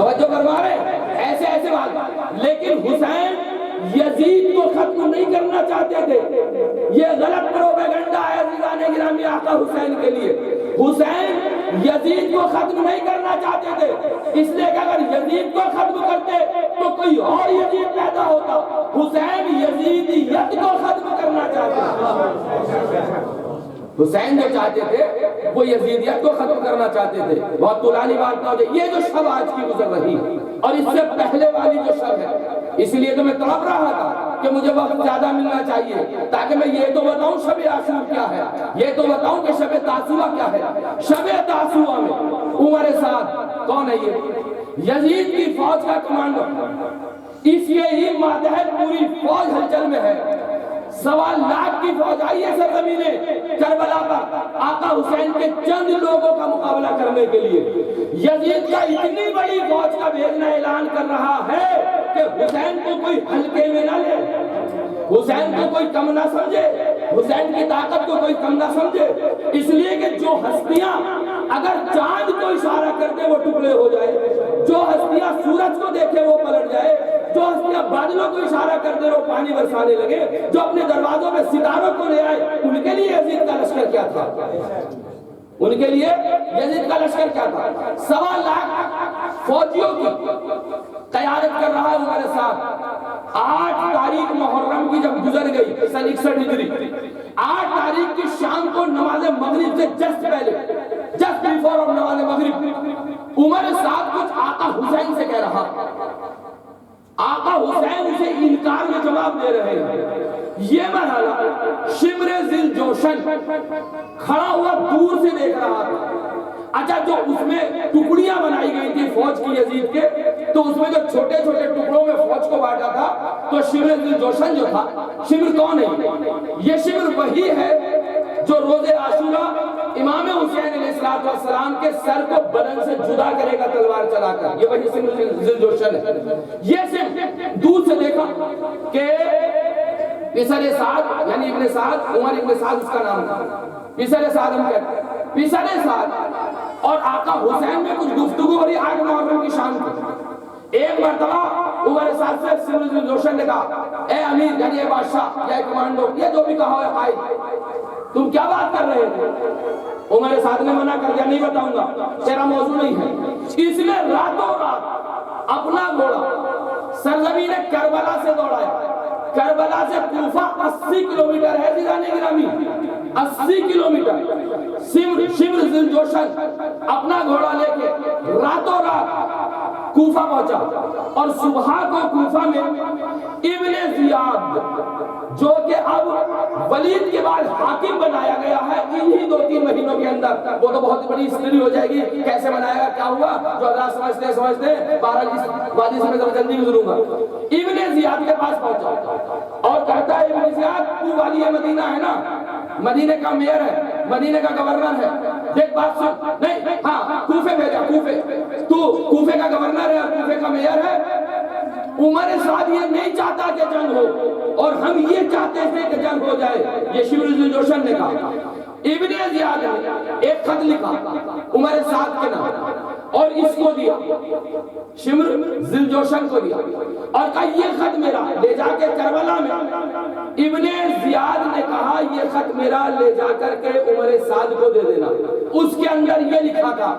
توجہ کروا رہے ایسے ایسے بات. لیکن حسین یزید کو ختم نہیں کرنا چاہتے تھے. یہ غلط پروپیگنڈا ہے عزیزان گرامی آقا حسین کے لیے. حسین یزید کو ختم نہیں کرنا چاہتے تھے، اس لیے کہ اگر یزید کو ختم کرتے تو کوئی اور یزید پیدا ہوتا. حسین یزیدیت کو ختم کرنا چاہتے تھے. حسین جو چاہتے تھے وہ یزیدیت کو ختم کرنا چاہتے تھے. بہت طولانی بات نہ ہو جائے. یہ جو شب آج کی گزر رہی اور اس سے پہلے والی جو شب ہے، اس لیے تو میں تڑپ رہا تھا کہ مجھے وقت زیادہ ملنا چاہیے تاکہ میں یہ تو بتاؤں شب عاشور کیا ہے، یہ تو بتاؤں کہ شب تاسوعہ کیا ہے. شب تاسوعہ میں عمر سعد کون ہے؟ یہ یزید کی فوج کا کمانڈر. اس یہی ماتحت پوری فوج ہلچل میں ہے. 1.25 لاکھ کی فوج آئی ہے سرزمین کربلا پر آقا حسین کے چند لوگوں کا مقابلہ کرنے کے لیے. یزید کا اتنی بڑی فوج کا بھیجنا اعلان کر رہا ہے کہ حسین کو کوئی ہلکے میں نہ لے، حسین کو کوئی کم نہ سمجھے، حسین کی طاقت کو کوئی کم نہ سمجھے. اس لیے کہ جو ہستیاں اگر چاند کو اشارہ کرتے وہ ٹکڑے ہو جائے، جو ہستیاں سورج کو دیکھے وہ پلٹ جائے، جو ہستیاں بادلوں کو اشارہ کرتے وہ پانی برسانے لگے، جو اپنے دروازوں میں ستاروں کو لے آئے، ان کے لیے یزید کا لشکر کیا تھا؟ ان کے لیے یزید کا لشکر کیا تھا؟ 1.25 لاکھ فوجیوں کی قیادت کر رہا ہے عمر سعد. 8 تاریخ محرم کی جب گزر گئی سن 61 ہجری، 8 تاریخ کی شام کو نماز مغرب سے جسٹ پہلے، جسٹ بیفور آف نماز مغرب، عمر سعد کچھ آقا حسین سے کہہ رہا. آقا حسین اسے انکار میں جواب دے رہے ہیں. یہ مرحلہ شمر ذل جوشن کھڑا ہوا دور سے دیکھ رہا تھا. اچھا جو اس میں ٹکڑیاں بنائی گئی تھی فوج کی یزید کے، تو اس میں جو چھوٹے چھوٹے ٹکڑوں میں فوج کو بانٹا تھا، تو شمر ذل جوشن جو تھا، شمر کون ہے؟ یہ شمر وہی ہے جو روز عاشورہ امام حسین علیہ السلام کے سر کو بدن سے جدا کرے گا تلوار چلا کر. یہ وہی شمر ذل جوشن ہے. یہ صرف دور سے دیکھا کہ پسر سعد یعنی ابن سعد، عمر ابن سعد اس کا نام تھا، پسر سعد ہم کہتے ہیں. پسر سعد اور آقا حسین میں کچھ گفتگو ہو رہی 8 محرم کی شام کی. ایک مرتبہ عمر سعد سے شمر ذل جوشن نے کہا، اے امیر یعنی اے بادشاہ یا کمانڈو، یہ جو بھی کہا ہے قائد، تم کیا بات کر رہے تھے؟ عمر سعد نے منع کر دیا، نہیں بتاؤں گا، تیرا موضوع نہیں ہے. اس نے راتوں رات اپنا گھوڑا سرزمین کربلا سے دوڑایا. کربلا سے کوفہ 80 کلومیٹر ہے عزیزان گرامی، 80 کلومیٹر. شمر ذل جوشن اپنا گھوڑا لے کے راتوں رات کوفہ پہنچا، اور صبح کو کوفہ میں ابن زیاد جو کہ اب ولید کے بعد حاکم بنایا گیا ہے انہی 2-3 مہینوں کے اندر، وہ تو بہت بڑی ہسٹری ہو جائے گی کیسے بنایا گیا، کیا ہوا، جو حضرات سمجھتے ہیں بہرحال اس وادی سے میں جلدی گزروں گا. ابن زیاد کے پاس پہنچا اور کہتا ہے، ابن زیاد تو والی مدینہ ہے نا، مدینہ کا میئر ہے، مدینہ کا گورنر ہے، دیکھ بات سن. نہیں ہاں کوفے بھیجا، کوفے، تو کوفے کا گورنر ہے اور کوفے کا میئر ہے. عمر سعد یہ نہیں چاہتا کہ جنگ ہو، اور ہم یہ چاہتے تھے کہ جنگ ہو جائے. یہ شمر ذل جوشن نے کہا. ابن زیاد نے ایک خط لکھا عمر سعد کے نام اور اس کو دیا، شمر ذل جوشن کو دیا، اور کہا یہ خط میرا لے جا کے کربلا میں. ابن زیاد نے کہا یہ خط میرا لے جا کر کے عمر سعد کو دے دینا. اس کے اندر یہ لکھا تھا،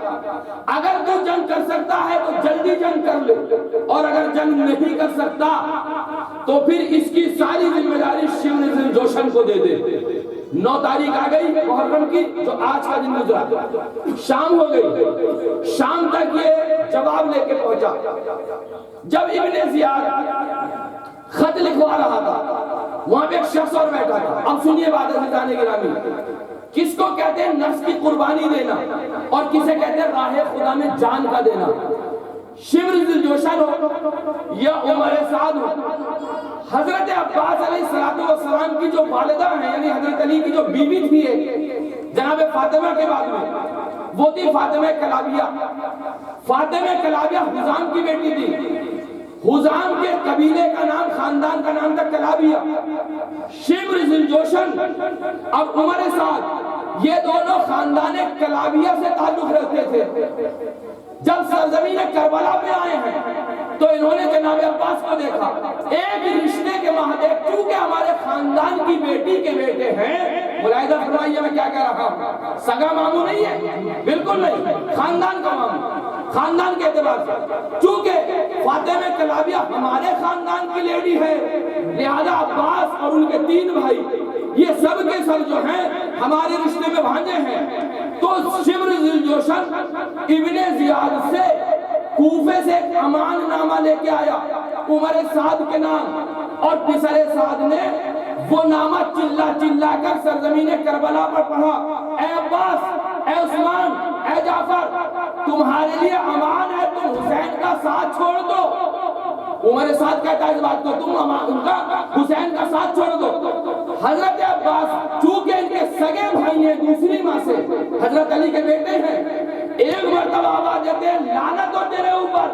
اگر تو جنگ کر سکتا ہے تو جلدی جنگ کر لے، اور اگر جنگ نہیں کر سکتا تو پھر اس کی ساری ذمہ داری شمر ذل جوشن کو دے دے. 9 تاریخ آ گئی محرم کی، جو آج کا دن گزرا، شام ہو گئی. شام تک یہ جواب لے کے پہنچا. جب ابن زیاد خط لکھوا رہا تھا وہاں پہ ایک شخص اور بیٹھا تھا. اب سنیے بات عزیزان گرامی، کس کو کہتے ہیں نفس کی قربانی دینا، اور کسے کہتے ہیں راہ خدا میں جان کا دینا. شمر ذل جوشن ہو یا عمر سعد ہو، حضرت عباس علیہ السلام کی جو والدہ ہیں یعنی حضرت علی کی جو بیوی تھی جناب فاطمہ کے بعد میں، وہ تھی فاطمہ کلابیہ. فاطمہ کلابیہ حزام کی بیٹی تھی. حزام کے قبیلے کا نام، خاندان کا نام تھا کلابیہ۔ شمر ذوالجوشن اور عمر سعد یہ دونوں خاندان کلابیہ سے تعلق رکھتے تھے۔ جب سرزمین کربلا پہ آئے ہیں تو انہوں نے جناب عباس کو دیکھا، ایک رشتے کے مہدیک، چونکہ ہمارے خاندان کی بیٹی کے بیٹے ہیں، ملاحظہ فرمائیے میں کیا کہہ رہا ہوں، سگا ماموں نہیں ہے، بالکل نہیں، خاندان کا ماموں، خاندان کے اعتبار سے، چونکہ فاطمہ کلابیہ ہمارے خاندان کی لیڈی ہے، لہذا عباس اور ان کے 3 بھائی یہ سب کے سب جو ہیں ہمارے رشتے میں بھانجے ہیں۔ تو شمر ذوالجوشن ابن زیاد سے کوفے سے ایک امان نامہ لے کے آیا عمر سعد کے نام، اور پسر سعد نے وہ نامہ چلا چلا کر سرزمین کربلا پر پڑھا، اے عباس، اے عثمان، اے جعفر، تمہارے لیے امان ہے، تم حسین کا ساتھ چھوڑ دو۔ عمر سعد کہتا ہے اس بات کو، تم ان کا حسین کا ساتھ چھوڑ دو۔ حضرت عباس چونکہ ان کے سگے بھائی ہیں، دوسری ماں سے حضرت علی کے بیٹے ہیں، ایک مرتبہ آواز دیتے ہیں، لعنت ہو تیرے اوپر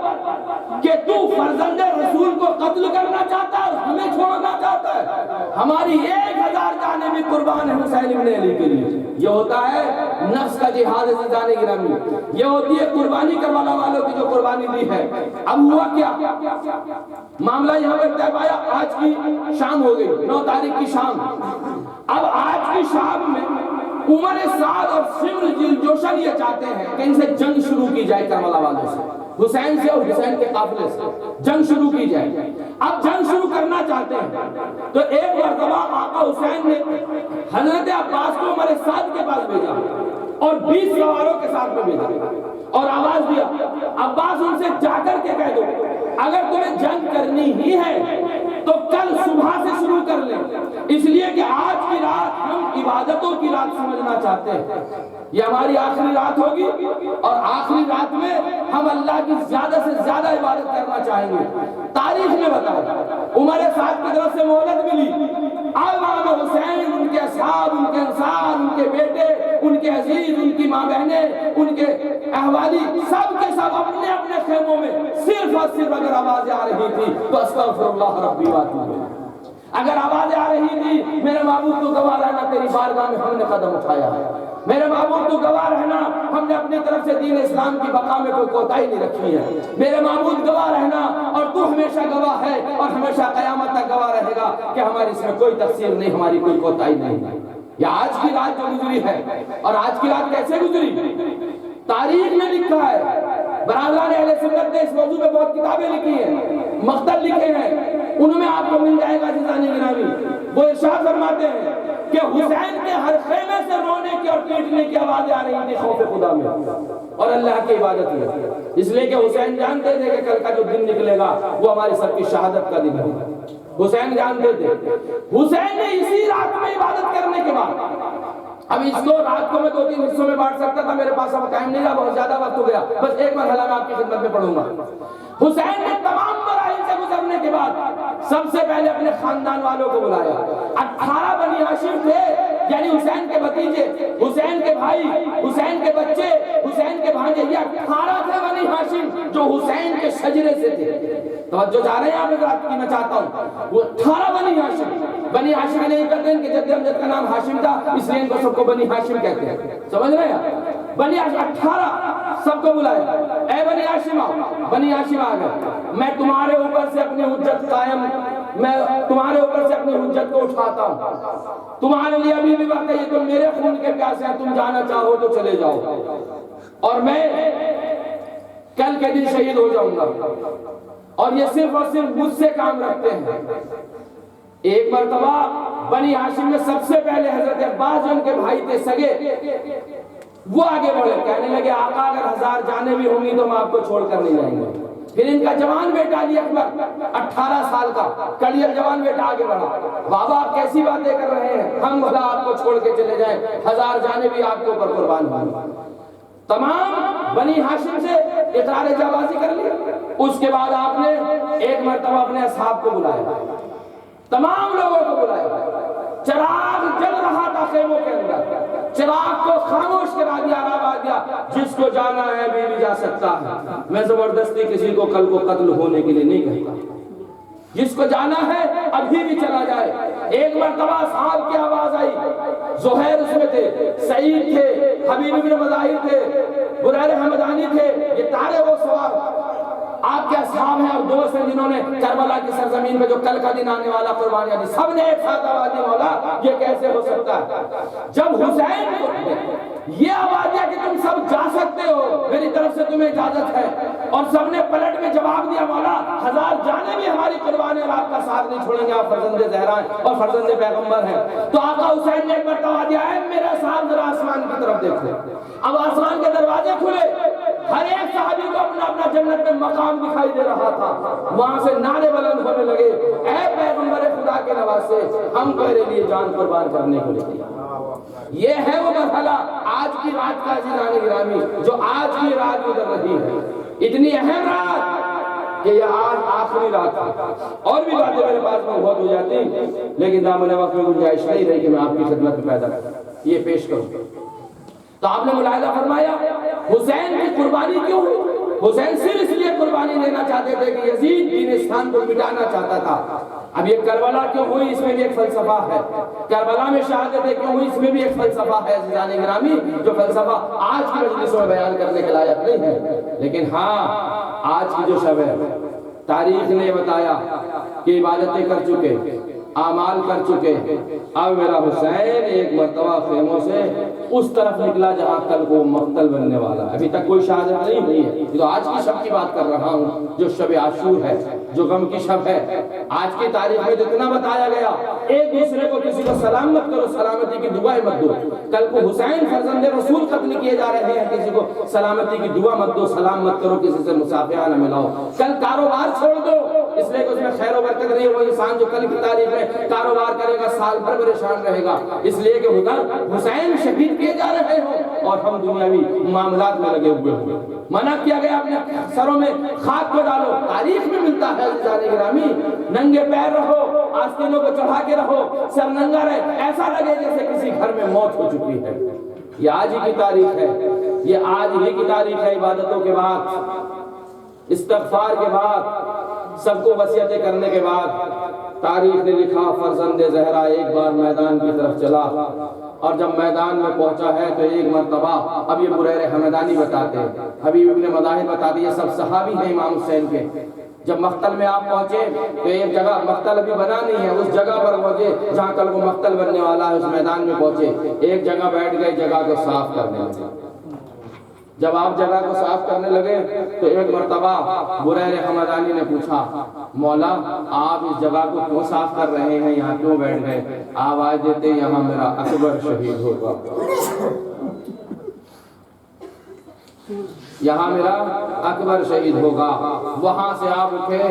کہ تو فرزند رسول کو قتل کرنا چاہتا ہے، ہمیں چھوڑنا چاہتا ہے، ہماری 1000 جانیں بھی قربان ہے حسین ابن علی کے لیے۔ یہ ہوتا ہے نفس کا جہاد عزیزان گرامی، یہ ہوتی ہے قربانی کروانا والوں کی جو قربانی دی ہے۔ اب ہوا کیا، معاملہ یہاں پر طے پایا، آج کی شام ہو گئی، 9 تاریخ کی شام۔ اب آج کی شام میں عمر سعد اور شمر ذوالجوشن یہ چاہتے ہیں کہ ان سے جنگ شروع کی جائے کربلا والوں سے، حسین سے اور حسین کے قافلے سے جنگ شروع کی جائے۔ اب جنگ شروع کرنا چاہتے ہیں تو ایک مرتبہ آقا حسین نے حضرت عباس کو عمر سعد کے پاس بھیجا اور 20 سواروں کے ساتھ میں بھیجا اور آواز دیا، عباس ان سے جا کر کے کہہ دو اگر تمہیں جنگ کرنی ہی ہے تو کل صبح سے شروع کر لیں، اس لیے کہ آج کی رات ہم عبادتوں کی رات سمجھنا چاہتے ہیں، یہ ہماری آخری رات ہوگی اور آخری رات میں ہم اللہ کی زیادہ سے زیادہ عبادت کرنا چاہیں گے۔ تاریخ میں بتایا عمر سعد کی طرف سے مہلت ملی، امام حسین، ان کے اصحاب، ان کے انصار، ان کے بیٹے، ان کے عزیز، ان کی ماں بہنیں، ان کے احوالی، سب کے سب اپنے اپنے خیموں میں صرف اور صرف اگر آوازیں آ رہی تھی تو استغفر اللہ ربی واتوب الیہ، اگر آوازیں آ رہی تھی میرے معبود تو گواہ رہنا تیری بارگاہ میں ہم نے قدم اٹھایا ہے، میرے معبود تو گواہ رہنا ہم نے اپنی طرف سے دین اسلام کی بقا میں کوئی کوتاہی نہیں رکھی ہے، میرے معبود گواہ رہنا اور تو ہمیشہ گواہ ہے اور ہمیشہ قیامت تک گواہ رہے گا کہ ہماری اس میں کوئی تقصیر نہیں، ہماری کوئی کوتاہی نہیں۔ یہ آج کی رات جو گزری ہے، اور آج کی رات کیسے گزری تاریخ میں لکھا ہے، برادران اہل سنت نے اس موضوع پہ بہت کتابیں لکھی ہیں، مقتل لکھے ہیں، ان میں آپ کو مل جائے گا عزیزان گرامی۔ وہ ارشاد فرماتے ہیں کہ حسین کے ہر خیمے سے رونے کی اور پیٹنے کی آوازیں آ رہی تھی خوف خدا میں اور اللہ کی عبادت میں، اس لیے کہ حسین جانتے تھے کہ کل کا جو دن نکلے گا وہ ہماری سب کی شہادت کا دن ہوگا، حسین جانتے تھے۔ حسین نے اسی رات میں عبادت کرنے کے بعد، اب اس کو رات کو میں 2-3 حصوں میں بانٹ سکتا تھا، میرے پاس اب ٹائم نہیں رہا، بہت زیادہ وقت ہو گیا، بس ایک مرحلہ میں آپ کی خدمت میں پڑھوں گا۔ حسین نے تمام مراحل سے گزرنے کے بعد سب سے پہلے اپنے خاندان والوں کو بلایا، 18 بنی ہاشم تھے، یعنی حسین کے بھتیجے، حسین کے بھائی، حسین کے بچے، حسین کے بھانجے، یہ 18 تھے بنی ہاشم جو حسین کے شجرے سے تھے۔ توجہ جا رہے ہیں آپ رات کی میں چاہتا ہوں، وہ 18 بنی ہاشم، بنی ہاشم نہیں کہتے ہیں کہ جد امجد کا نام ہاشم تھا اس لیے ان کو سب کو بنی ہاشم کہتے ہیں، سمجھ رہے ہیں؟ بنی ہاشم 18 سب کو بلایا، اے بنی ہاشم آؤ، بنی ہاشم آ گئے، میں تمہارے اوپر سے اپنی حجت قائم، میں تمہارے اوپر سے اپنی حجت کو اٹھاتا ہوں، تمہارے لیے ابھی بھی وقت ہے، یہ تو میرے خون کے پیاسے ہیں، تم جانا چاہو تو چلے جاؤ اور میں کل کے دن شہید ہو جاؤں گا، اور یہ صرف اور صرف مجھ سے کام رکھتے ہیں۔ ایک مرتبہ بنی ہاشم میں سب سے پہلے حضرت عباس جو ان کے بھائی تھے سگے، وہ آگے بڑھے، کہنے لگے آقا اگر 1000 جانیں بھی ہوں گی تو ہم آپ کو چھوڑ کر نہیں جائیں گے۔ پھر ان کا جوان بیٹا علی اکبر 18 سال کا کڑیل جوان بیٹا آگے بڑھا، بابا آپ کیسی باتیں کر رہے ہیں، ہم بھلا آپ کو چھوڑ کے چلے جائیں، 1000 جانیں بھی آپ کے اوپر قربان ہوں۔ تمام بنی ہاشم سے اقرار جوازی کر لی، اس کے بعد آپ نے ایک مرتبہ اپنے اصحاب کو بلایا، تمام لوگوں کو بلایا، چراغ جل رہا تھا خیموں کے اندر، چراغ کو خاموش کرا دیا، آ گیا جس کو جانا ہے ابھی بھی جا سکتا ہے۔ میں زبردستی کسی کو کل کو قتل ہونے کے لیے نہیں کہتا، جس کو جانا ہے ابھی بھی چلا جائے۔ ایک مرتبہ صاحب کی آواز آئی، زہیر اس میں تھے، سعید تھے، حبیب بن مظاہر تھے، بریر حمدانی تھے، یہ تارے وہ سوار آپ کے اصحاب ہیں اور دوست ہیں جنہوں نے کربلا کی سرزمین میں جو کل کا دن آنے والا قربانیاں دی، سب نے ایک ساتھ آواز دی، مولا یہ کیسے ہو سکتا ہے؟ جب حسین کو یہ آواز دیا کہ تم سب جا سکتے ہو، میری طرف سے تمہیں اجازت ہے، اور سب نے پلٹ میں جواب دیا، مولا 1000 جانیں بھی ہماری قربانی اور آپ کا ساتھ نہیں چھوڑیں گے، آپ فرزند زہرا ہیں اور فرزند پیغمبر ہیں۔ تو آقا حسین نے ایک مرتبہ دیا ہے، میرا صاحب ذرا آسمان کی طرف دیکھو۔ اب آسمان کے دروازے کھلے، ہر ایک صحابی کو اپنا اپنا جنت میں مقام دکھائی دے رہا تھا، وہاں سے نعرے بلند ہونے لگے، اے پیغمبر خدا کے نواسے، ہم تیرے لیے جان قربان کرنے کو لیے۔ یہ ہے وہ مرحلہ آج کی رات کا عزیزان گرامی، جو آج کی رات گزر رہی ہے، اتنی اہم رات کہ یہ آج آخری رات ہے۔ اور بھی باتیں میرے پاس میں بہت ہو جاتی، لیکن دامن وقت میں گنجائش نہیں رہی کہ میں آپ کی خدمت میں پیدا یہ پیش کروں۔ تو آپ نے ملاحظہ فرمایا حسین کی قربانی کیوں ہوئی؟ حسین صرف اس لیے قربانی دینا چاہتے تھے کہ یزید دین اسلام کو مٹانا چاہتا تھا۔ اب یہ کربلا کیوں ہوئی، اس میں بھی ایک فلسفہ ہے۔ کربلا میں شہادتیں کیوں ہوئی، اس میں بھی ایک فلسفہ ہے عزیزان گرامی، جو فلسفہ آج کی مجلسوں میں بیان کرنے کے لائق نہیں ہے، لیکن ہاں آج کی جو شب ہے تاریخ نے بتایا کہ عبادتیں کر چکے، اعمال کر چکے، اب میرا حسین ایک مرتبہ خیموں سے اس طرف نکلا جہاں کل کو مقتل بننے والا ہے۔ ابھی تک کوئی شہادت نہیں ہوئی ہے، یہ تو آج کی شب کی بات کر رہا ہوں، جو شب عاشور ہے، جو غم کی شب ہے۔ آج کی تاریخ میں جتنا بتایا گیا، ایک دوسرے کو کسی کو سلام مت کرو، سلامتی کی دعائیں مت دو۔ کل کو حسین فرزند رسول قتل کیے جا رہے ہیں، کسی کو سلامتی کی دعا مت دو، سلام مت کرو، کسی سے مصافحہ نہ ملاؤ۔ کل کاروبار چھوڑ دو، اس لیے کہ اس میں خیر و برکت نہیں ہے۔ وہ انسان جو کل کی تاریخ میں کاروبار کرے گا سال بھر پریشان رہے گا، اس لیے کہ ادھر حسین شہید کیے جا رہے ہوں اور ہم دنیاوی معاملات میں لگے ہوئے ہوئے۔ منع کیا گیا اپنے سروں میں خاک کو ڈالو، تاریخ میں ملتا ہے عزیزان گرامی، ننگے پیر رہو، آستینوں کو چڑھا کے رہو، سر ننگا رہے، ایسا لگے جیسے کسی گھر میں موت ہو چکی ہے۔ یہ آج ہی کی تاریخ ہے، یہ آج ہی کی تاریخ ہے۔ عبادتوں کے بعد، استغفار کے بعد، سب کو وصیتیں کرنے کے بعد تاریخ نے لکھا فرزند زہرا ایک بار میدان کی طرف چلا، اور جب میدان میں پہنچا ہے تو ایک مرتبہ، اب یہ بریر حمدانی بتاتے ہیں، حبیب ابن مظاہر بتاتے ہیں، یہ سب صحابی ہیں امام حسین کے۔ جب مقتل میں آپ پہنچے تو ایک جگہ، مقتل ابھی بنا نہیں ہے، اس جگہ پر پہنچے جہاں کل کو مقتل بننے والا ہے، اس میدان میں پہنچے، ایک جگہ بیٹھ گئے، جگہ کو صاف کرنے لگے۔ جب آپ جگہ کو صاف کرنے لگے تو ایک مرتبہ بریر حمدانی نے پوچھا، مولا آپ اس جگہ کو کیوں صاف کر رہے ہیں، یہاں کیوں بیٹھ گئے؟ آواز دیتے یہاں میرا اکبر شہید ہوگا، یہاں میرا اکبر شہید ہوگا۔ وہاں سے آپ اٹھے،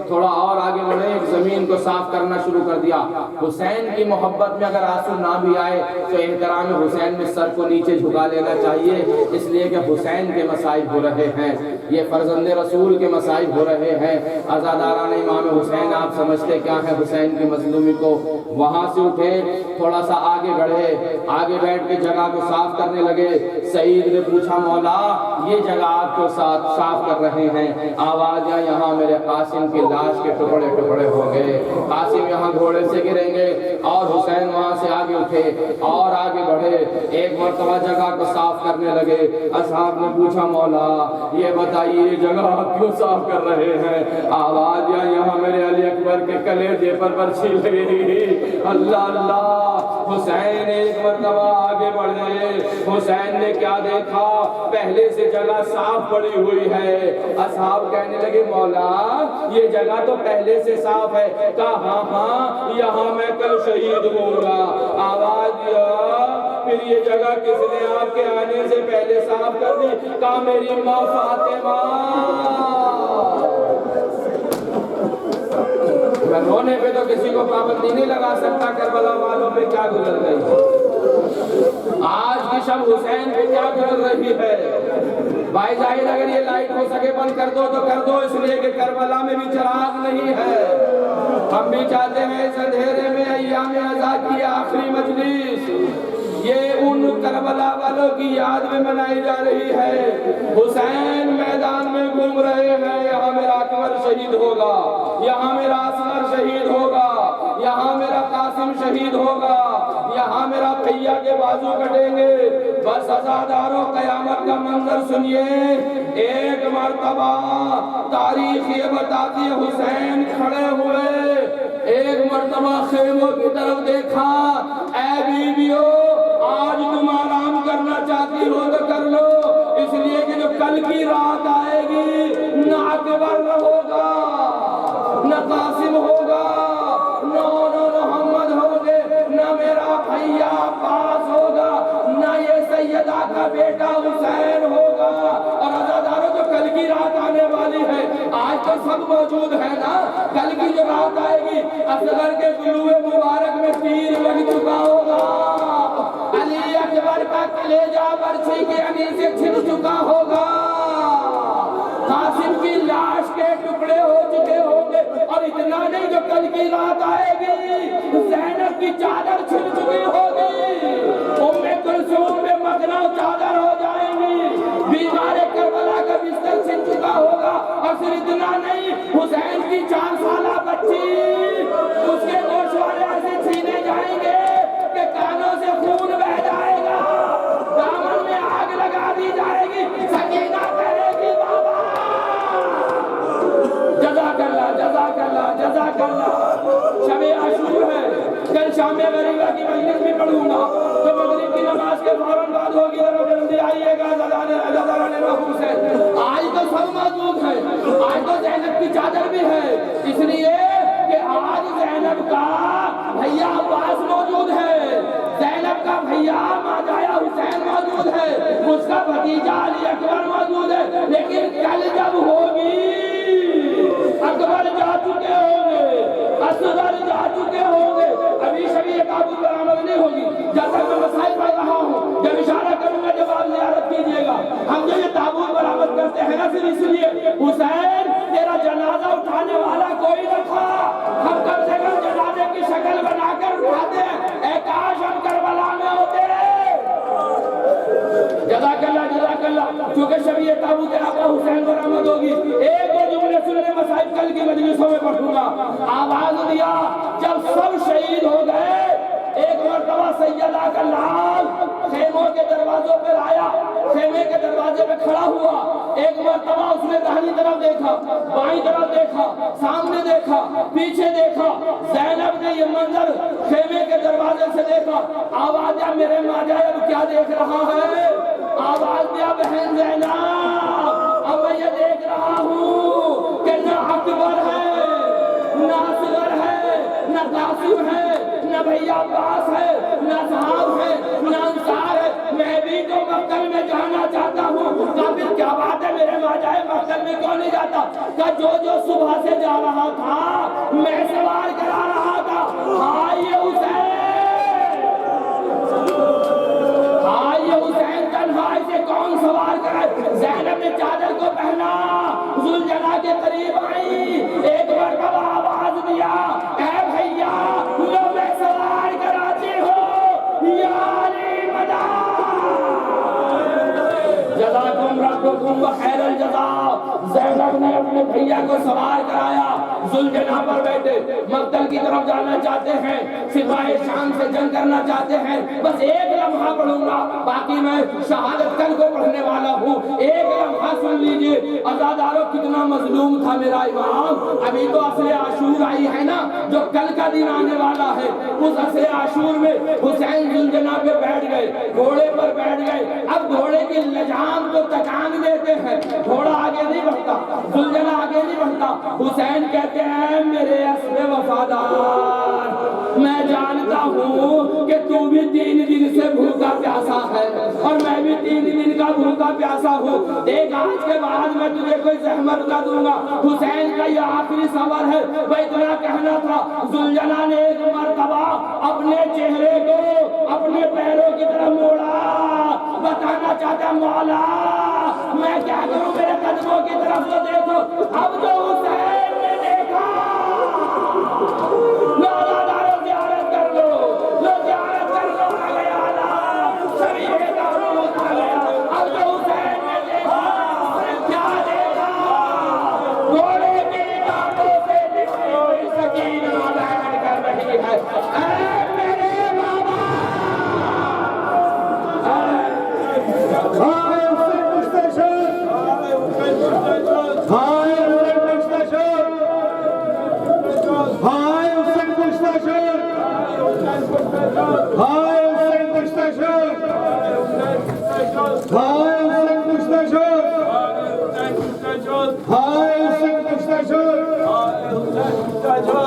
تھوڑا اور آگے بڑھے، زمین کو صاف کرنا شروع کر دیا۔ حسین کی محبت میں اگر آنسو نہ بھی آئے تو احترام حسین میں سر کو نیچے جھکا لینا چاہیے، اس لیے کہ حسین کے مصائب ہو رہے ہیں، یہ فرزند رسول کے مصائب ہو رہے ہیں۔ عزاداران امام حسین، آپ سمجھتے کیا ہے حسین کی مظلومی کو؟ وہاں سے اٹھے، تھوڑا سا آگے بڑھے، آگے بیٹھ کے جگہ کو صاف کرنے لگے۔ سعید نے پوچھا، مولا یہ جگہ آپ کو صاف کر رہے ہیں، آواز آئی یہاں میرے قاسم کی لاش کے ٹکڑے ٹکڑے ہو گئے، قاسم یہاں گھوڑے سے گریں گے۔ اور حسین وہاں سے آگے اٹھے اور آگے بڑھے، ایک مرتبہ جگہ کو صاف کرنے لگے۔ اصحاب نے پوچھا، مولا یہ بتائیے یہ جگہ آپ کیوں صاف کر رہے ہیں؟ آواز آئی یہاں میرے علی اکبر کے کلیجے پر برچھی لگے گی۔ اللہ اللہ، حسین ایک مرتبہ آگے بڑھے۔ حسین نے کیا دیکھا؟ پہلے سے جگہ صاف پڑی ہوئی ہے۔ اصحاب کہنے لگے، مولا یہ جگہ تو پہلے سے صاف ہے۔ کہا ہاں ہاں، یہاں میں کل شہید ہوں گا۔ آواز دیا، پھر یہ جگہ کس نے آپ کے آنے سے پہلے صاف کر دی؟ کہا میری ماں فاطمہ۔ میں رونے پہ تو کسی کو پابندی نہیں لگا سکتا، کربلا والوں پہ کیا گزر گئی، آج کی شب حسین پہ کیا گزر رہی ہے۔ بھائی ظاہر اگر یہ لائٹ ہو سکے بند کر دو تو کر دو، اس لیے کہ کربلا میں بھی چراغ نہیں ہے۔ ہم بھی چاہتے ہیں اس اندھیرے میں ایام عزا کی آخری مجلس یہ ان کربلا والوں کی یاد میں منائی جا رہی ہے۔ حسین میدان میں گھوم رہے ہیں، یہاں میرا اکبر شہید ہوگا، یہاں میرا اصغر شہید ہوگا، یہاں میرا قاسم شہید ہوگا، یہاں میرا بھیا کے بازو کٹیں گے۔ بس عزاداروں قیامت کا منظر سنیے۔ ایک مرتبہ تاریخ یہ بتاتی ہے حسین کھڑے ہوئے، ایک مرتبہ خیموں کی طرف دیکھا، اے بیویو آج تم آرام کرنا چاہتی ہو تو کر لو، اس لیے کہ جو کل کی رات آئے گی نہ اکبر ہوگا، نہ قاسم ہوگا، نہ محمد ہوگے، نہ میرا بھیا عباس ہوگا، نہ یہ سیدہ کا بیٹا حسین ہوگا۔ اور عزاداروں جو کل کی رات آنے والی ہے، آج تو سب موجود ہے نا، کل کی جو رات آئے گی اصغر کے گلوے مبارک میں تیر لگ چکا ہوگا، علی اکبر کا کلیجہ برچھی کے علی سے چھن چکا ہوگا، قاسم کی لاش کے ٹکڑے ہو چکے ہوں گے، اور اتنا نہیں جو کل کی رات آئے گی زینب کی چادر چھن چکی ہوگی، ام کلثوم میں مکنا چادر ہو جائیں گی، بیمار کربلا کا بستر چھن چکا ہوگا، اور صرف اتنا نہیں حسین کی 4 سالہ بچی اس کے گوشوارے ایسے چھینے جائیں گے کہ کانوں سے خون بہ جائے گا، دامن میں آگ لگا دی جائے گی، سکینہ کہے گی بابا جزاک اللہ جزاک اللہ جزاک اللہ۔ شب عاشور ہے، کل شام غریبہ کی مجلس بھی پڑھوں گا، تو مغرب کی نماز کے فوراً بعد ہوگی، اور جلدی آئیے گا عزاداران محفوظ سے۔ آج تو سب موجود ہیں، آج تو زینب کی چادر بھی ہے، اس لیے کہ آج زینب کا بھیا عباس موجود ہے، زینب کا بھیا ماجایا حسین موجود ہے، اس کا بھتیجا علی اکبر موجود ہے، لیکن کل جب ہوگی اکبر جا چکے ہوں گے، اصغر جا چکے ہوں گے، ابھی شبیہ تابوت برآمد نہیں ہوگی۔ جب تک میں مسائل پڑھ رہا ہوں، جب اشارہ کروں گا جب آپ زیارت کیجئے گا، ہم جو یہ تابوت برآمد کرتے ہیں نا صرف اس لیے حسین تیرا جنازہ اٹھانے والا کوئی نہ تھا، ہم کم سے کم جنازے کی شکل بنا کر اٹھاتے ہیں، اے کاش ہم کربلا میں ہوتے۔ جزاک اللہ، چونکہ شبیہ تابوت آقا حسین برآمد ہوگی، ایک دو جملے سننے مسائل کل کی مجلسوں میں پڑھوں گا۔ آواز دیا جب سب شہید ہو گئے، ایک مرتبہ سیدہ کا لال خیموں کے دروازوں پر آیا، خیمے کے دروازے پہ کھڑا ہوا، ایک مرتبہ اس نے داہنی طرف دیکھا، بائیں طرف دیکھا، سامنے دیکھا، پیچھے دیکھا، زینب نے یہ منظر خیمے کے دروازے سے دیکھا، آواز دیا میرے ماجا اب کیا دیکھ رہا ہے؟ آواز دیا بہن زینب اب میں یہ دیکھ رہا ہوں کہ نہ اکبر ہے، نہ اصغر ہے، نہ قاسم ہے، نہ بھیا عباس ہے، نہ صحاب ہے، نہ انصار ہے، میں بھی تو مقتل میں جانا چاہتا ہوں۔ کہا پھر کیا بات ہے میرے ماجائے مقتل میں کیوں نہیں جاتا؟ کہا جو صبح سے جا رہا تھا میں سوار کرا رہا تھا، ہائے حسین تنہائی سے کون سوار کرے؟ زینب نے چادر کو پہنا، ذوالجلال کے قریب آئی، ایک مرتبہ آواز دیا اے بھیا لو میں سوار کراتی ہوں یا علی مدد۔ جزاکم ربکم بخیر الجزاء۔ زینب نے اپنے بھیا کو سوار کرایا، ذوالجلال پر بیٹھے، مقتل کی طرف جانا چاہتے ہیں، سپاہ شام سے جنگ کرنا چاہتے ہیں۔ بس ایک لمحہ پڑھوں گا، باقی میں شہادت کل کو پڑھنے والا ہوں، ایک لمحہ سن لیجئے۔ عزاداروں کتنا مظلوم تھا میرا امام۔ ابھی تو عصر عاشور آئی ہے نا، جو کل کا دن آنے والا ہے، اس عصر عاشور میں حسین ذوالجناح پہ بیٹھ گئے، گھوڑے پر بیٹھ گئے۔ اب گھوڑے کی لجام کو تکان دیتے ہیں، گھوڑا آگے نہیں بڑھتا، ذوالجناح آگے نہیں بڑھتا۔ حسین کہتے ہیں میرے اسب وفادار، میں جانتا ہوں کہ تو بھی 3 دن سے بھوکا پیاسا ہے اور میں بھی 3 دن کا بھوکا پیاسا ہوں، دیکھ آج کے بعد میں تجھے کوئی زحمت نہ دوں گا۔ حسین کا یہ آخری سوال ہے، وہ اتنا کہنا تھا۔ ذوالجلال نے ایک مرتبہ اپنے چہرے کو اپنے پیروں کی طرف موڑا، بتانا چاہتا مولا میں کیا کروں، میرے قدموں کی طرف تو دیکھو۔ اب جو حسین نے دیکھا، لو زیارت کر لو، لو زیارت کر لو،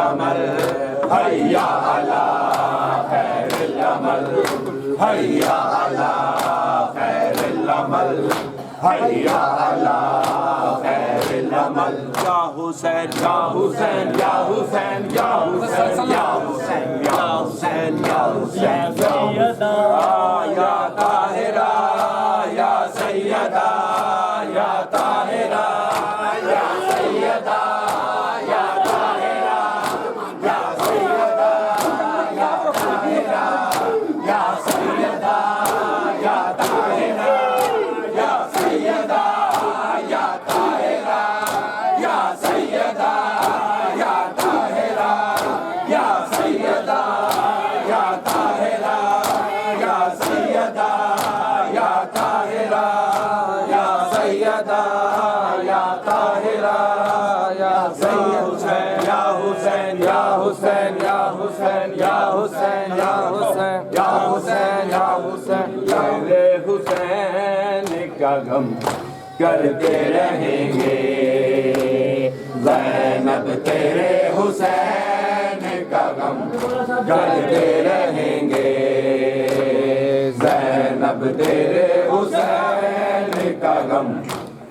العمل حیا علی خیر العمل حیا علی خیر العمل حیا علی خیر العمل یا حسین یا حسین یا حسین یا حسین یا حسین یا حسین یا حسین یا طاہرہ یا سیدہ یا طاہرہ یا سیدہ یا طاہرہ یا سیدہ یا طاہرہ یا سیدہ یا طاہرہ یا سیدہ یا طاہرہ یا سیدہ یا طاہرہ یا سیدہ یا طاہرہ یا سیدہ یا طاہرہ یا سیدہ یا طاہرہ یا حسین یا حسین یا حسین یا حسین یا حسین یا حسین یا حسین یا حسین تیرے حسین کا غم کرتے رہیں گے زینب تیرے حسین کا غم کرتے رہیں گے زینب تیرے حسین کا غم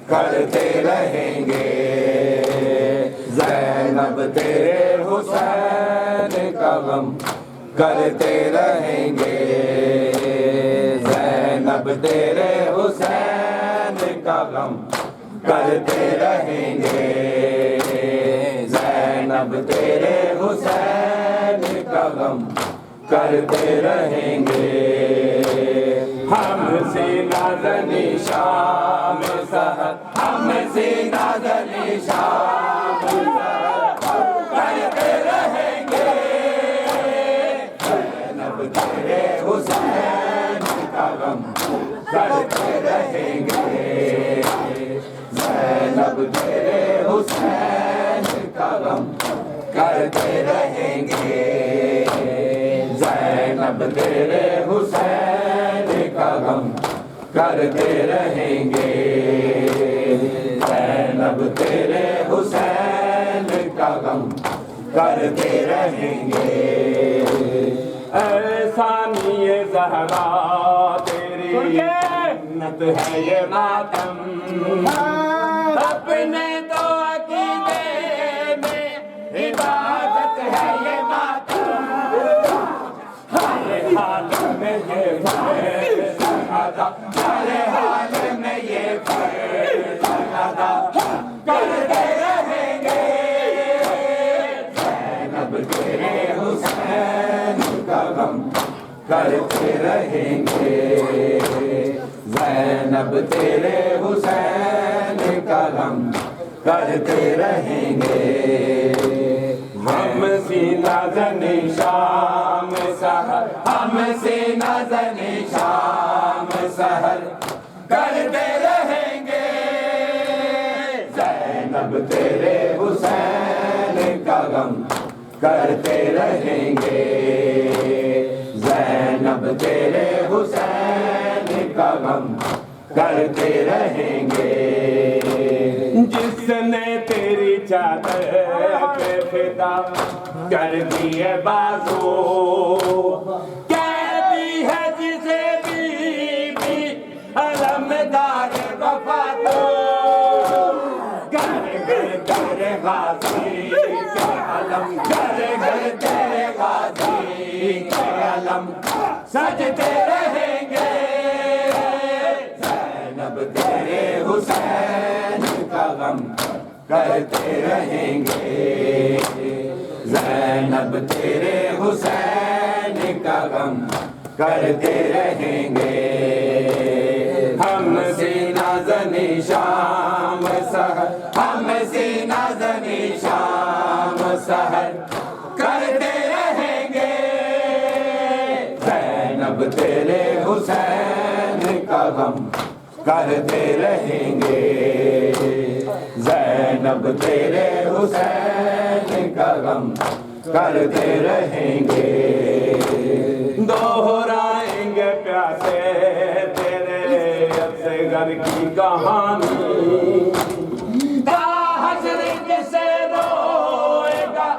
کرتے رہیں گے زینب تیرے حسین کا غم کرتے رہیں گے زینب تیرے حسین کا غم کرتے رہیں گے زینب تیرے حسین کا غم کرتے رہیں گے ہم سینہ زنی شام سحر ہم سینہ زنی شام سحر کرتے رہیں گے زینب تیرے حسین کا غم کرتے رہیں گے زینب تیرے حسین کا غم کرتے رہیں گے زینب تیرے حسین کا غم کرتے رہیں گے زینب تیرے حسین کا غم کرتے رہیں گے اے ثانی زہرا تیری جنت ہے یہ ماتم اپنے تو عقیدے میں عبادت ہے یہ ماتم ہر حال میں یہ فرض ادا ہر حال میں یہ فرض ادا کرتے رہیں گے زینب تیرے حسین کا غم کرتے رہیں گے زینب تیرے حسین کا غم کرتے رہیں گے ہم سینہ زنی شام سحر ہم سینہ زنی شام سحر کرتے رہیں گے زینب تیرے حسین کا غم کرتے رہیں گے زینب تیرے حسین کا غم کرتے رہیں گے جس نے تیری چادر پہ فدا کر دیے بازو کہتی ہے جسے بی بی علمدار وفا تو گھر گھر تیرے غازی کے علم گھر گھر تیرے غازی کے علم سجتے رہیں گے زینب تیرے حسین کا غم کرتے رہیں گے زینب تیرے حسین کا غم کرتے رہیں گے ہم سینہ زنی شام سحر ہم سینہ زنی شام سحر کرتے رہیں گے زینب تیرے حسین کا غم کرتے رہیں گے زینب تیرے حسین کا غم کرتے رہیں گے دوہرائیں گے پیاسے تیرے اصغر کی کہانی حسرت سے روئے گا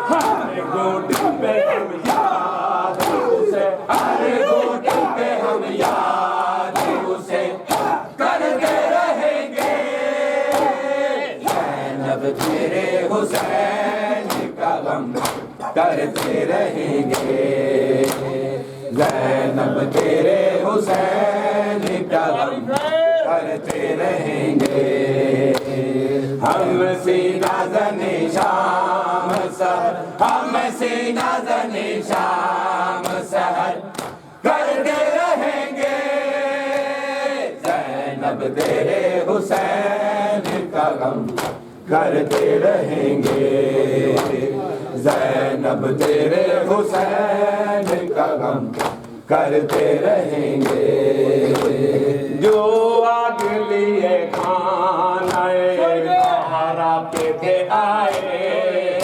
ہر گھونٹ پہ ہم یاد اسے ہر گھونٹ پہ ہم یاد اسے کرتے رہیں گے زینب تیرے حسین کا غم کرتے رہیں گے زینب تیرے حسین کا غم کرتے رہیں گے ہم سینہ زنی شام سحر ہم سینہ زنی شام سحر کرتے رہیں گے زینب تیرے حسین کا غم کرتے رہیں گے زینب تیرے حسین کا غم کرتے رہیں گے جو آگ لیے کھانا بہارا پہ تھے آئے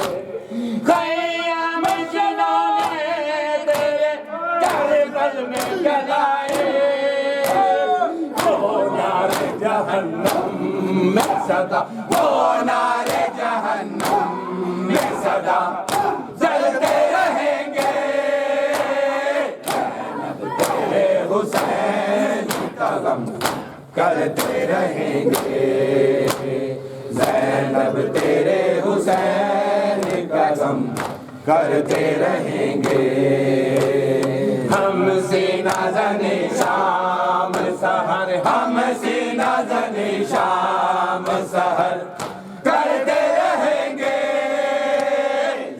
خیام جنانے تیرے کربل میں جلائے وہ نار جہنم میں صدا وہ نار جہنم میں صدا جلتے رہیں گے تیرے حسین کا غم کرتے رہیں گے زینب تیرے حسین کا غم کرتے رہیں گے ہم سینہ زنی شام سحر ہم سینہ زنی شام سحر کرتے رہیں گے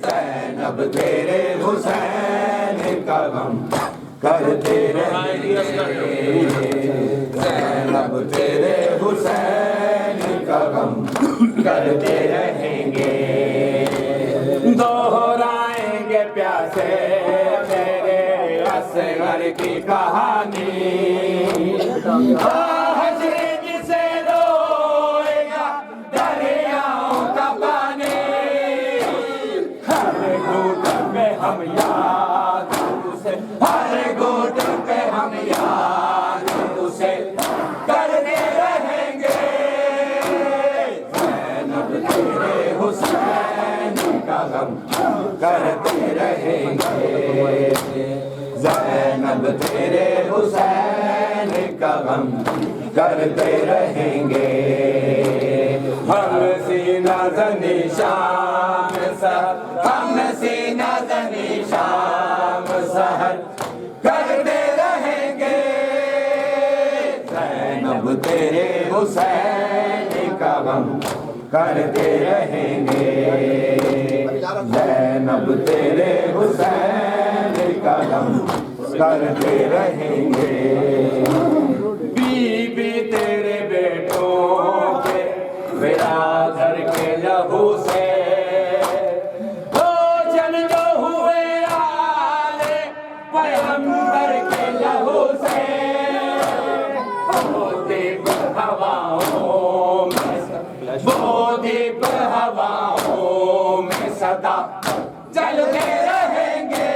زینب تیرے حسین کا غم کرتے رہیں گے زینب تیرے حسین کا غم کرتے رہیں گے دوہرائیں گے پیاسے تیرے اصغر کی کہانی حشر جسے روئے گا دریاؤں کا پانی ہر گھونٹ میں ہم یاد اسے ہر گھونٹ پہ ہم یاد اسے کرتے رہیں گے زینب تیرے حسین کا غم کرتے رہیں گے زینب تیرے حسین کا غم کرتے رہیں گے ہم سینہ زنی شام سحر ہم سینہ زنی شام سحر کرتے رہیں گے زینب تیرے حسین کا غم کرتے رہیں گے زینب تیرے حسین کا غم کرتے رہیں گے بی بی تیرے بیٹوں کے برادر کے لہو سے جل جو ہوئے آل پیغمبر کے لہو سے وہ دیپ ہواؤں میں صدا چلتے رہیں گے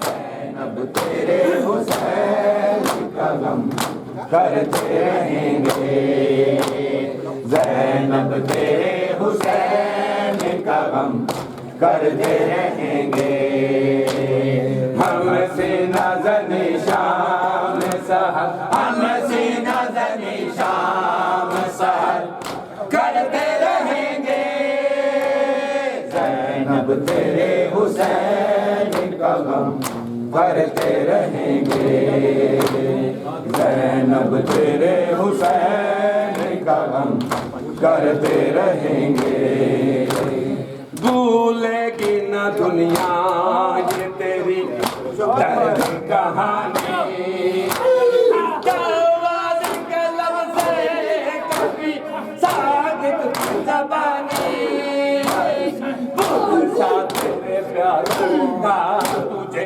زینب تیرے حسین کا غم کرتے رہیں گے زینب تیرے حسین کا غم کرتے رہیں گے ہم سینہ زنی شام سحر ہم سینہ زنی شام سحر کرتے رہیں گے زینب تیرے حسین کا غم کرتے رہیں گے زینب تیرے حسین کا غم کرتے رہیں گے بھولے گی نہ دنیا یہ تیری درد کہانی زبانی تیرے پیاروں کا تجھے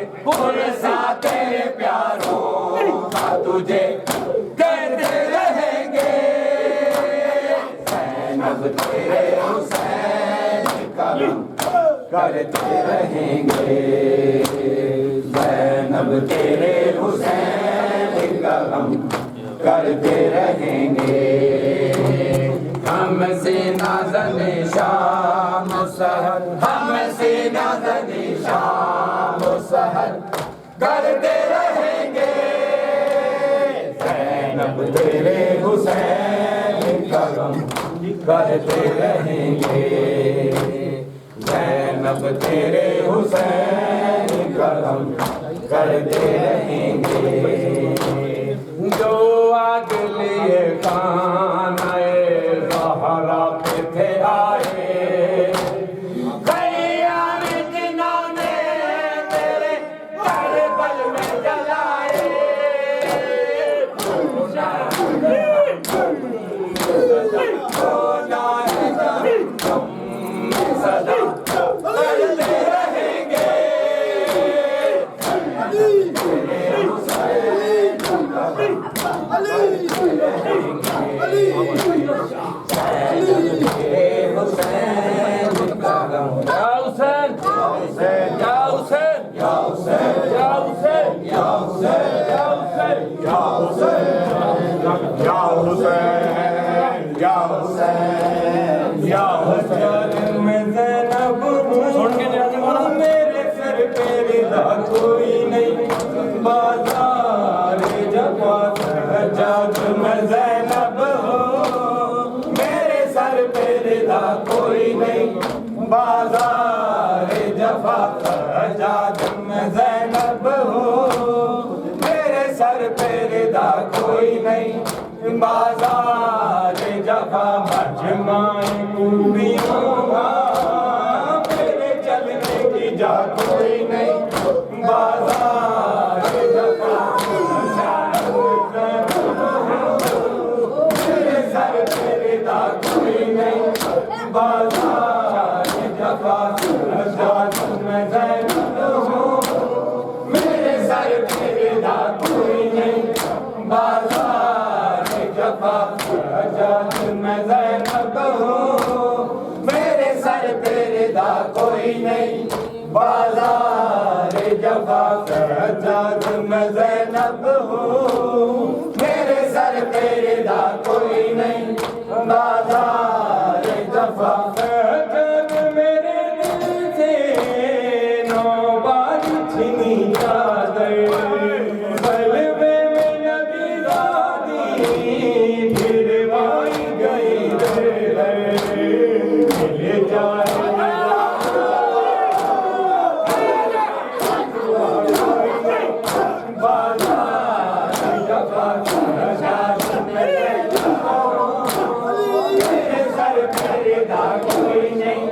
تیرے پیاروں کا تجھے کرتے رہیں گے زینب تیرے حسین کا غم کرتے رہیں گے زینب تیرے حسین کا غم کرتے رہیں گے ہم ہم سے نازن شام و سحر ہم سے نازن شام و سحر کرتے رہیں گے زینب تیرے حسین کا غم کرتے رہیں گے زینب تیرے حسین کا غم کرتے رہیں گے جو آگ لیے خانہ زہرا پہ تھے آئے خیام جنہوں نے تیرے کربل میں جلائے صدا کرتے رہیں گے میرے سر پہ رضا کوئی نہیں بازار جفا سجاد میں زینب ہو میرے سر پہ رضا کوئی نہیں بازار جفا سجاد میں زینب ہو میرے سر پہ رضا کوئی نہیں بازار جفا مجمع خوبیوں کا میرے چلنے کی جا کوئی نہیں بازار جفا میرے سر پہ رضا کوئی نہیں بازار جفا سجاد میں زینب ہوں میرے سر پہ رضا کوئی نہیں بازار جفا سجاد میں زینب ہوں میرے سر پہ رضا کوئی نہیں بازار جفا سجاد میں زینب ہوں میرے سر پہ رضا کوئی نہیں بازار جفا سجاد میرے دل سے نو بار چھنی چادر بلوے میں نبی دادی گروائی گئی مل جائے بازار جفا سجاد میں زینب ہوں میرے سر پہ رضا کوئی نہیں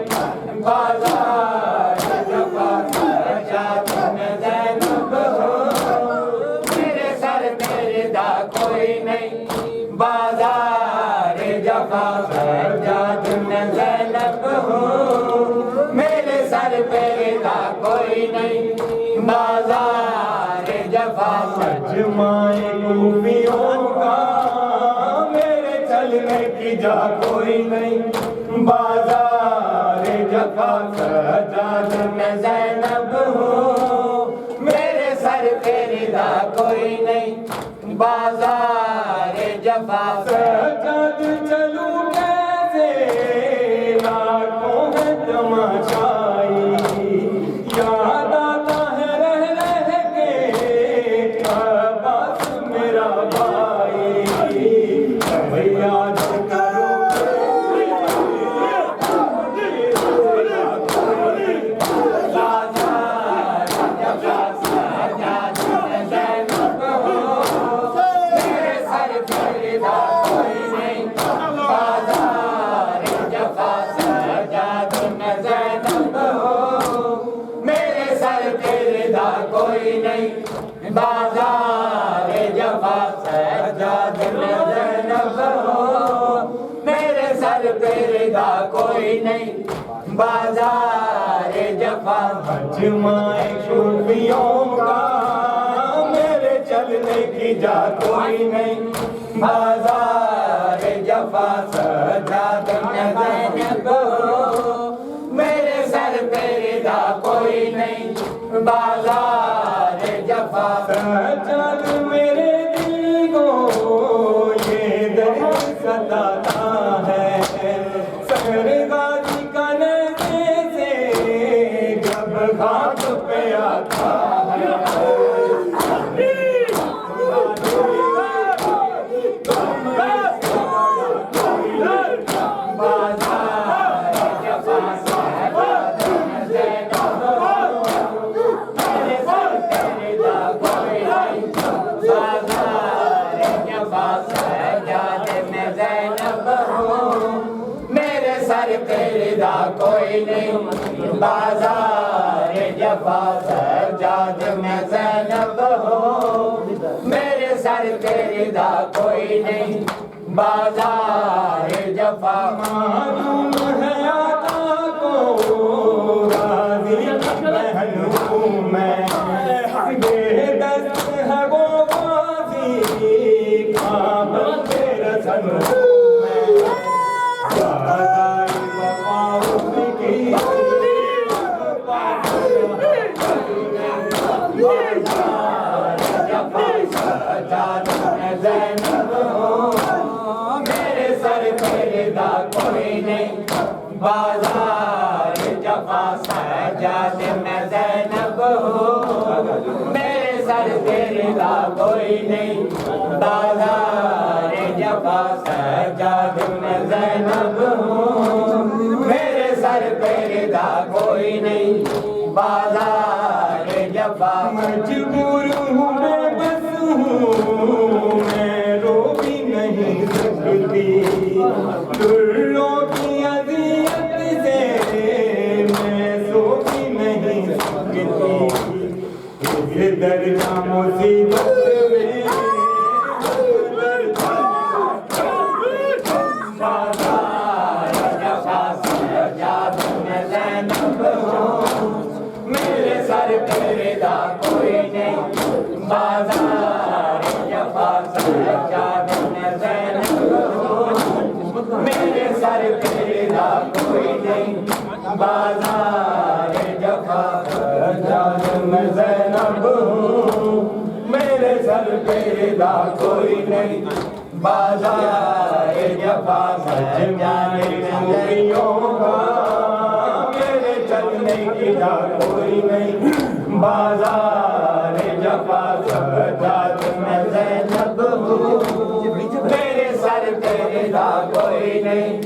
بازار جفا سجاد میں زینب ہوں میرے سر پہ رضا کوئی نہیں بازار جفا سجاد میں زینب ہوں میرے سر پہ رضا کوئی نہیں بازار جفا مجمع خوبیوں کا میرے چلنے کی جا کوئی نہیں بازار جفا سجاد میں زینب ہوں میرے سر پہ رضا کوئی نہیں بازار جفا سجاد چلوں کیسے لاکھوں ہے تماشائی یاد آتا ہے رہ کے عباس میرا بھائی یاد کرو بازار جفا سجاد میں زینب ہوں میرے سر پہ رضا کوئی نہیں بازار جفا سجاد میں زینب ہوں میرے سر پہ رضا کوئی نہیں بازار جفا سجاد میں زینب ہوں میرے سر پہ رضا کوئی نہیں بازار جفا مجمع خوبیوں کا میرے چلنے کی جا کوئی نہیں بازار جفا سجاد میں زینب ہوں میرے سر پہ رضا کوئی نہیں بازار جفا سجاد میرے دل کو یہ درد ستاتا ہے سر پہ رضا کوئی نہیں بازار جفا سجاد میں زینب ہوں میرے سر پہ رضا کوئی نہیں بازار جفا معلوم ہے آقا کو غازی بہن ہوں میں بے دست ہے وہ غازی کامل تیرا سن ہوں میں بازار وفا ان کی بازار جفا سجاد میں زینب ہوں میرے سر پہ رضا کوئی نہیں بازار جفا سجاد میں زینب ہوں میرے سر پہ رضا کوئی نہیں بازار جفا سجاد میں زینب ہوں میرے سر پہ رضا کوئی نہیں بازار جفا مجبور ہوں میں بس ہوں میں رو بھی نہیں سکتی دروں کی اذیت سے میں سو بھی نہیں سکتی اس درجہ مصیبت میں بازار جفا سجاد میں زینب ہوں میرے سر پہ رضا کوئی نہیں بازار جفا سجاد میں زینب ہوں میرے سر پہ رضا کوئی نہیں بازار جفا سجاد میں زینب ہوں میرے سر پہ رضا کوئی نہیں بازار جفا سجاد میں ہوگا میرے چلنے کی جا کوئی نہیں بازار جفا سجاد میں زینب ہوں میرے سر پہ رضا کوئی نہیں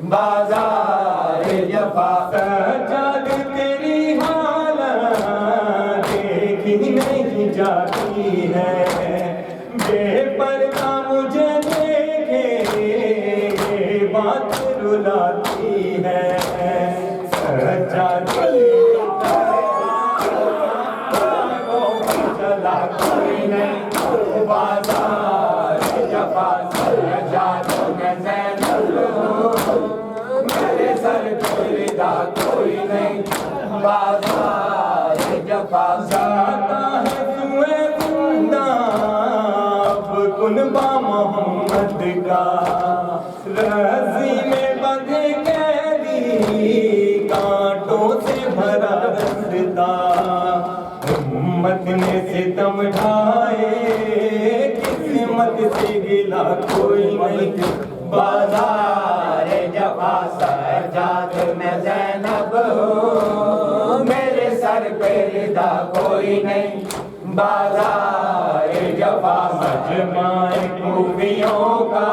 بازار جفا سجاد تیری حالت دیکھی نہیں جاتی ہے بے پردہ مجھے دیکھے یہ بات رلاتی ہے سجاد چلا کوئی نہیں بازار جفا سجاد میں زینب ہوں میرے سر پہ رضا کوئی نہیں بازار جفا جاتا ہے سوئے زندہ اب کنبہ محمد کا رسی میں بندھے قیدی کانٹوں سے بھرا رستا امت نے ستم ڈھائے قسمت سے گلا کوئی نہیں بازار جفا سجاد میں زینب ہوں میرے سر پہ رضا کوئی نہیں بازار جفا مجمع خوبیوں کا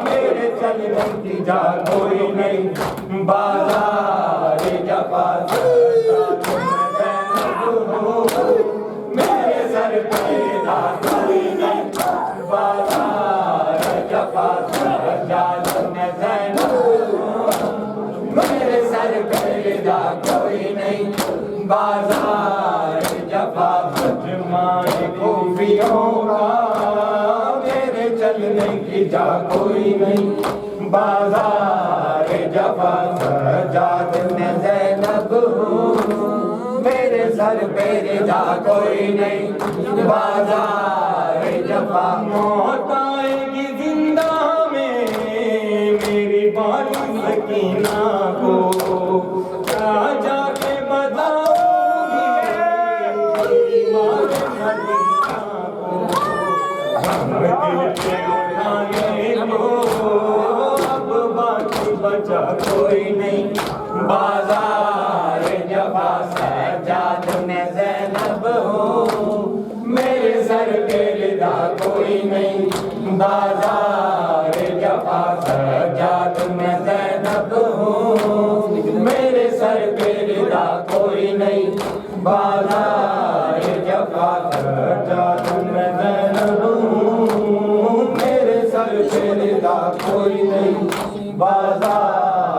میرے چلنے کی جا کوئی نہیں بازار جفا سجاد میں زینب ہوں میرے سر پہ رضا کوئی نہیں بازار جفا سجاد میں زینب ہوں میرے سر پہ رضا کوئی نہیں بازار جفا مجمع خوبیوں کا میرے چلنے کی جا کوئی نہیں بازار جفا سجاد میں زینب ہوں میرے سر پہ رضا کوئی نہیں بازار جفا موت آئے گی زندہ میں میری بالی سکینہ کو کیا جا کے بتاؤں گی ایمان مدینہ کو ہم دل پہ اٹھانے کو اب باقی بچا کوئی نہیں بازار جفا سجاد میں زینب ہوں میرے سر پہ رضا کوئی نہیں بازار جفا سجاد میں زینب ہوں میرے سر پہ رضا کوئی نہیں بازار جفا سجاد میں زینب ہوں میرے سر پہ رضا کوئی نہیں بازار